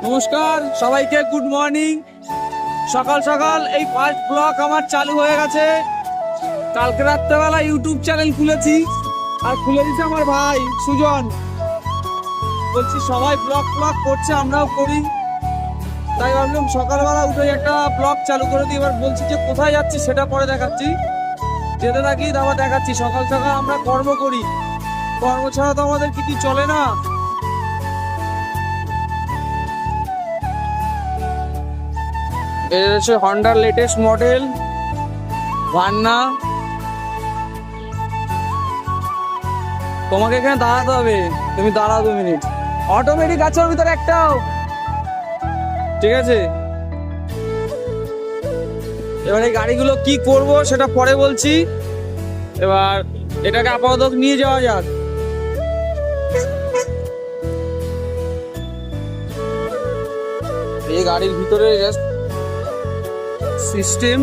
নমস্কার সবাইকে, good morning. সকাল সকাল এই ফার্স্ট ব্লগ আমার চালু হয়ে গেছে। কালকে রাত্রেবেলা ইউটিউব চ্যানেল খুলেছি, আর খুলে দিচ্ছে আমার ভাই সুজন। বলছি সবাই ব্লগ করছে, আমরাও করি, তাই ভাবলাম সকালবেলা উঠে একটা ব্লগ চালু করে দিই। এবার বলছি যে কোথায় যাচ্ছি সেটা পরে দেখাচ্ছি, যেতে থাকি আবার দেখাচ্ছি। সকাল সকাল আমরা কর্ম করি, কর্ম ছাড়া তো আমাদের কিছু চলে না। এটা হচ্ছে হন্ডার লেটেস্ট মডেল ভার্না। তোমাকে এখানে দাঁড়াতে হবে, তুমি দাঁড়াও 2 মিনিট। অটোমেটিক আছে ওর ভিতরে একটাও, ঠিক আছে? এবার এই গাড়িগুলো কি করব সেটা পরে বলছি। এবার এটাকে আপাতত নিয়ে যাওয়া যাক। এই গাড়ির ভিতরে জাস্ট সিস্টেম।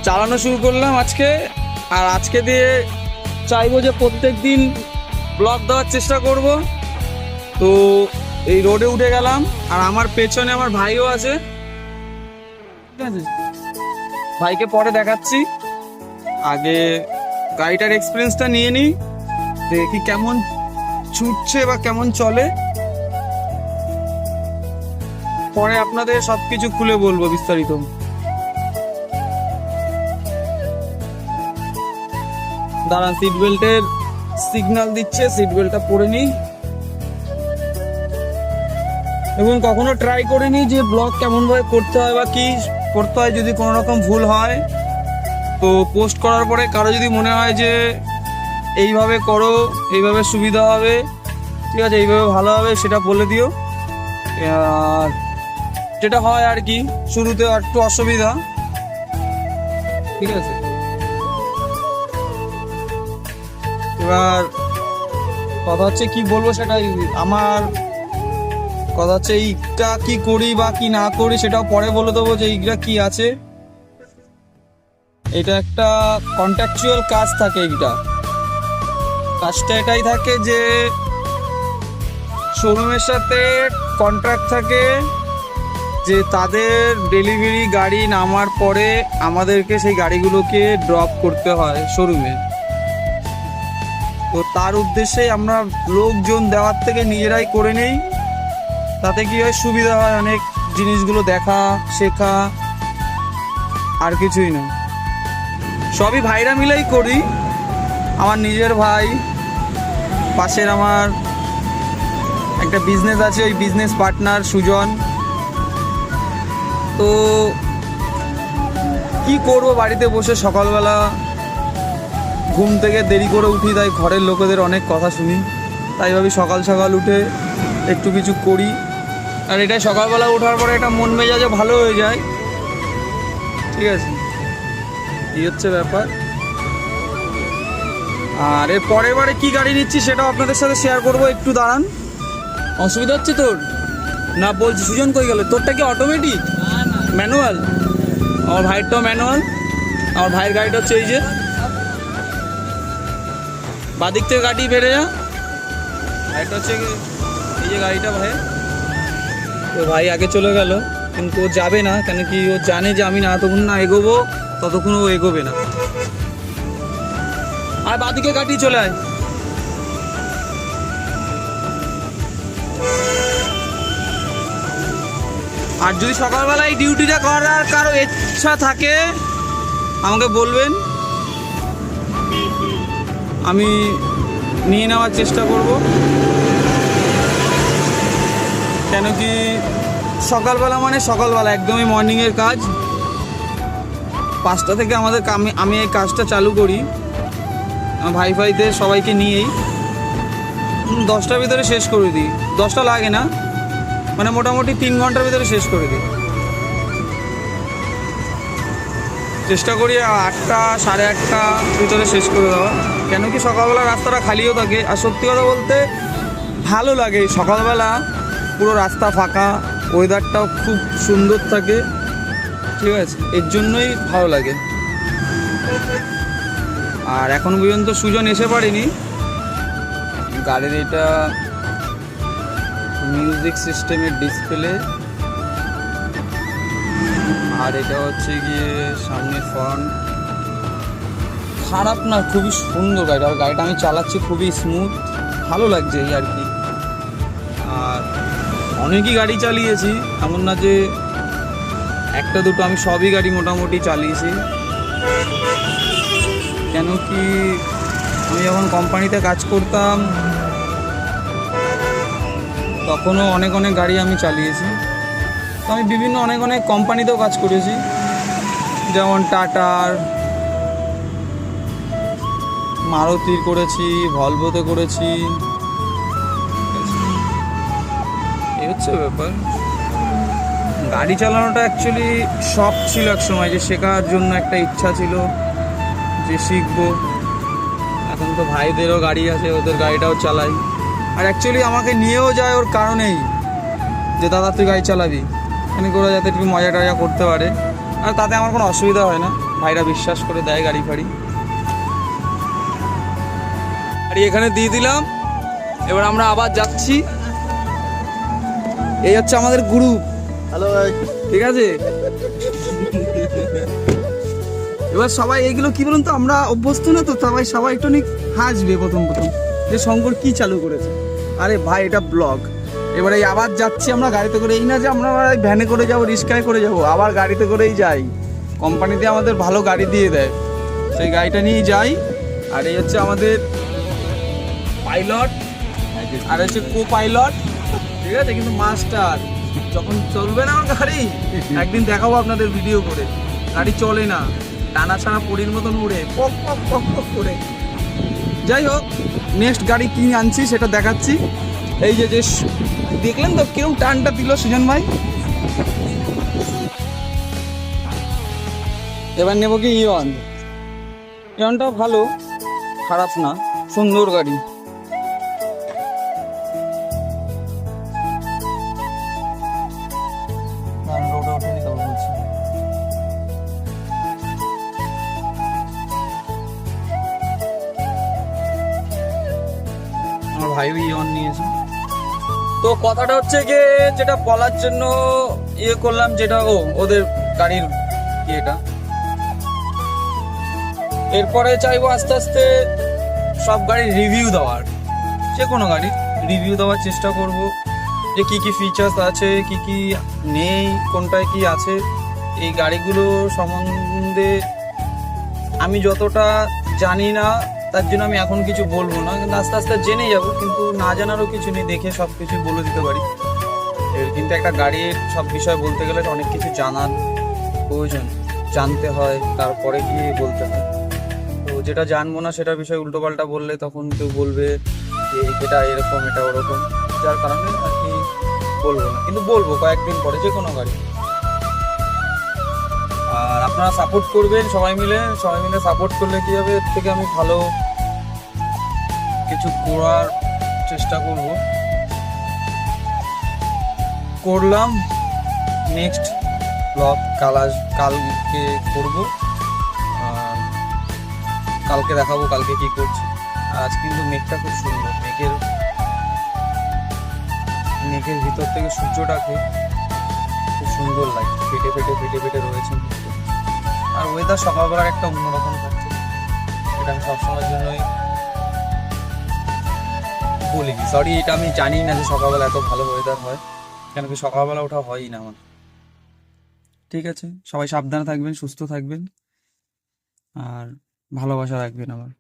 চালানো শুরু করলাম আজকে, আর আজকে দিয়ে চাইবো যে প্রত্যেক দিন ব্লগ দেওয়ার চেষ্টা করব। তো এই রোডে উঠে গেলাম, আর আমার পেছনে আমার ভাইও আছে, ঠিক আছে? ভাইকে পরে দেখাচ্ছি, আগে গাড়িটার এক্সপিরিয়েন্সটা নিয়ে নিই, দেখি কেমন ছুটছে বা কেমন চলে, পরে আপনাদের সবকিছু খুলে বলবো বিস্তারিত। দাঁড়ান, সিট বেল্টের সিগন্যাল দিচ্ছে, সিট বেল্টটা পরে নিই। এবং কখনো ট্রাই করিনি যে ব্লগ কেমন ভাবে করতে হয় বা কি করতে হয়। যদি কোনো রকম ভুল হয় তো পোস্ট করার পরে কারো যদি মনে হয় যে এইভাবে করো, এইভাবে সুবিধা হবে, ঠিক আছে, এইভাবে ভালো হবে, সেটা বলে দিও। আর যেটা হয় আর কি, শুরুতে একটু অসুবিধা, ঠিক আছে? এবার কথা হচ্ছে কি বলবো সেটাই। আমার কথা হচ্ছে এইটা কি করি বা কি না করি সেটাও পরে বলে দেবো, যে এইটা কি আছে। এটা একটা কন্ট্রাকচুয়াল কাজ থাকে। এইটা কাজটা এটাই থাকে যে শোরুমের সাথে কন্ট্রাক্ট থাকে যে তাদের ডেলিভারি গাড়ি নামার পরে আমাদেরকে সেই গাড়িগুলোকে ড্রপ করতে হয় শোরুমে। তো তার উদ্দেশ্যেই আমরা লোকজন দেওয়ার থেকে নিজেরাই করে নেই। তাতে কি হয়, সুবিধা হয় অনেক, জিনিসগুলো দেখা শেখা, আর কিছুই না। সবই ভাইরা মিলেই করি। আমার নিজের ভাই, পাশের আমার একটা বিজনেস আছে, ওই বিজনেস পার্টনার সুজন। তো কি করব, বাড়িতে বসে সকালবেলা ঘুম থেকে দেরি করে উঠি, তাই ঘরের লোকেদের অনেক কথা শুনি। তাই ভাবি সকাল সকাল উঠে একটু কিছু করি। আর এটাই সকালবেলা ওঠার পরে একটা মন মেজাজে ভালো হয়ে যায়, ঠিক আছে? এই হচ্ছে ব্যাপার। আর এর পরের বারে কী গাড়ি নিচ্ছি সেটাও আপনাদের সাথে শেয়ার করবো। একটু দাঁড়ান। অসুবিধা হচ্ছে তোর? না বলছি, সুজন কই গেল? তোরটা কি অটোমেটিক? ম্যানুয়াল? আমার ভাইয়েরটাও ম্যানুয়াল। আমার ভাইয়ের গাড়িটা হচ্ছে এই যে বাদিক থেকে গাড়ি বেড়ে যা। গাড়িটা হচ্ছে এই যে গাড়িটা ভাই। তো ভাই আগে চলে গেল, কিন্তু ও যাবে না, কেন কি ও জানে যে আমি না যতক্ষণ না এগোবো ততক্ষণ ও এগোবে না। আর বাদিকে গাড়ি চলে আয়। আর যদি সকালবেলায় ডিউটিটা করার কারো ইচ্ছা থাকে আমাকে বলবেন, আমি নিয়ে নেওয়ার চেষ্টা করব। কেন কি সকালবেলা মানে সকালবেলা একদমই মর্নিংয়ের কাজ। 5টা থেকে আমাদের আমি এই কাজটা চালু করি। ভাই ভাইদের সবাইকে নিয়েই 10টার ভিতরে শেষ করে দিই। 10টা লাগে না, মানে মোটামুটি 3 ঘন্টার ভিতরে শেষ করে দিই। চেষ্টা করি 8টা সাড়ে 8টা ভিতরে শেষ করে দেওয়া। কেন কি সকালবেলা রাস্তাটা খালিও থাকে, আর সত্যি কথা বলতে ভালো লাগে সকালবেলা, পুরো রাস্তা ফাঁকা, ওয়েদারটাও খুব সুন্দর থাকে, ঠিক আছে, এর জন্যই ভালো লাগে। আর এখন পর্যন্ত সুজন এসে পারেনি। গাড়ির এটা মিউজিক সিস্টেমের ডিসপ্লে, আর এটা হচ্ছে গিয়ে সামনে ফ্রন্ট। খারাপ না, খুবই সুন্দর গাড়িটা, আর গাড়িটা আমি চালাচ্ছি খুবই স্মুথ, ভালো লাগছে এই আর কি। আর অনেকই গাড়ি চালিয়েছি, এমন না যে একটা দুটো, আমি সবই গাড়ি মোটামুটি চালিয়েছি। কেন কি আমি যখন কোম্পানিতে কাজ করতাম তখনও অনেক অনেক গাড়ি আমি চালিয়েছি। তো আমি বিভিন্ন অনেক অনেক কোম্পানিতেও কাজ করেছি, যেমন টাটার, মারুতির করেছি, ভলভোতে করেছি, এই হচ্ছে ব্যাপার। গাড়ি চালানোটা অ্যাকচুয়ালি শখ ছিল এক সময়, যে শেখার জন্য একটা ইচ্ছা ছিল যে শিখবো। এখন তো ভাইদেরও গাড়ি আছে, ওদের গাড়িটাও চালাই। আর অ্যাকচুয়ালি আমাকে নিয়েও যায় ওর কারণেই, যে দাদা তুই গাড়ি চালাবি, এখানে করে যাতে একটু মজা টজা করতে পারে। আর তাতে আমার কোনো অসুবিধা হয় না, ভাইরা বিশ্বাস করে দেয় গাড়ি ফাড়ি। গাড়ি এখানে দিয়ে দিলাম, এবার আমরা আবার যাচ্ছি। এই হচ্ছে আমাদের গ্রুপ। হ্যালো ভাই, ঠিক আছে, এবার সবাই এইগুলো কি বলুন তো, আমরা অভ্যস্ত না তো, সবাই একটু হাসবে প্রথম যে শঙ্কর কি চালু করেছে। আরে ভাই এটা ব্লগ। এবারে আবার যাচ্ছি আমরা গাড়িতে করে, এই না যে আমরা ভ্যানে করে যাবো, রিক্সায় করে যাবো, আবার গাড়িতে করেই যাই। কোম্পানিতে আমাদের ভালো গাড়ি দিয়ে দেয়, সেই গাড়িটা নিয়েই যাই। আর এই হচ্ছে আমাদের পাইলট, আর হচ্ছে কো পাইলট, ঠিক আছে, কিন্তু মাস্টার। যখন চলবে না আমার গাড়ি, একদিন দেখাবো আপনাদের ভিডিও করে। গাড়ি চলে না, টানা ছাড়া পরির মতন উড়ে পক পক পক পক করে। যাই হোক, নেক্সট গাড়ি কি আনছি সেটা দেখাচ্ছি। এই যে দেখলেন তো, কেউ টানটা দিল সুজন ভাই। এবার নেবো কি ইয়নটাও ভালো, খারাপ না, সুন্দর গাড়ি। আমার ভাইও ইয়ন নিয়েছে। তো কথাটা হচ্ছে গিয়ে, যেটা বলার জন্য করলাম, যেটা ওদের গাড়ির ইয়েটা, এরপরে চাইবো আস্তে আস্তে সব গাড়ির রিভিউ দেওয়ার, যে কোনো গাড়ির রিভিউ দেওয়ার চেষ্টা করব, যে কি কি ফিচার্স আছে, কি কি নেই, কোনটায় কি আছে। এই গাড়িগুলো সম্বন্ধে আমি যতটা জানি না, তার জন্য আমি এখন কিছু বলবো না, কিন্তু আস্তে আস্তে জেনে যাব। কিন্তু না জানারও কিছু নেই, দেখে সব কিছু বলে দিতে পারি। কিন্তু একটা গাড়ির সব বিষয় বলতে গেলে অনেক কিছু জানার প্রয়োজন, জানতে হয়, তারপরে গিয়ে বলতে হয়। তো যেটা জানবো না সেটার বিষয়ে উল্টোপাল্টা বললে তখন কেউ বলবে যে এটা এরকম, এটা ওরকম, যার কারণে আর কি বলবো না। কিন্তু বলবো কয়েকদিন পরে, যে কোনো গাড়ি। আর আপনারা সাপোর্ট করবেন, সবাই মিলে সাপোর্ট করলে কি হবে, এর থেকে আমি ভালো কিছু করার চেষ্টা করলাম। নেক্সট ব্লগ কালকে করব, কালকে দেখাবো কালকে কি করছি। আজ কিন্তু মেঘটা খুব সুন্দর, মেঘের ভিতর থেকে সূর্যটাকে খুব সুন্দর লাগে, ফেটে ফেটে রয়েছে। আর ওয়েদার সকালবেলার একটা অন্যরকম থাকছে, এটা আমি সবসময়ের জন্যই বলি। সরি, এটা আমি জানি না যে সকালবেলা এত ভালো ওয়েদার হয়, কেন কি সকালবেলা ওঠা হয়ই না আমার। ঠিক আছে, সবাই সাবধানে থাকবেন, সুস্থ থাকবেন, আর ভালোবাসা রাখবেন আমার।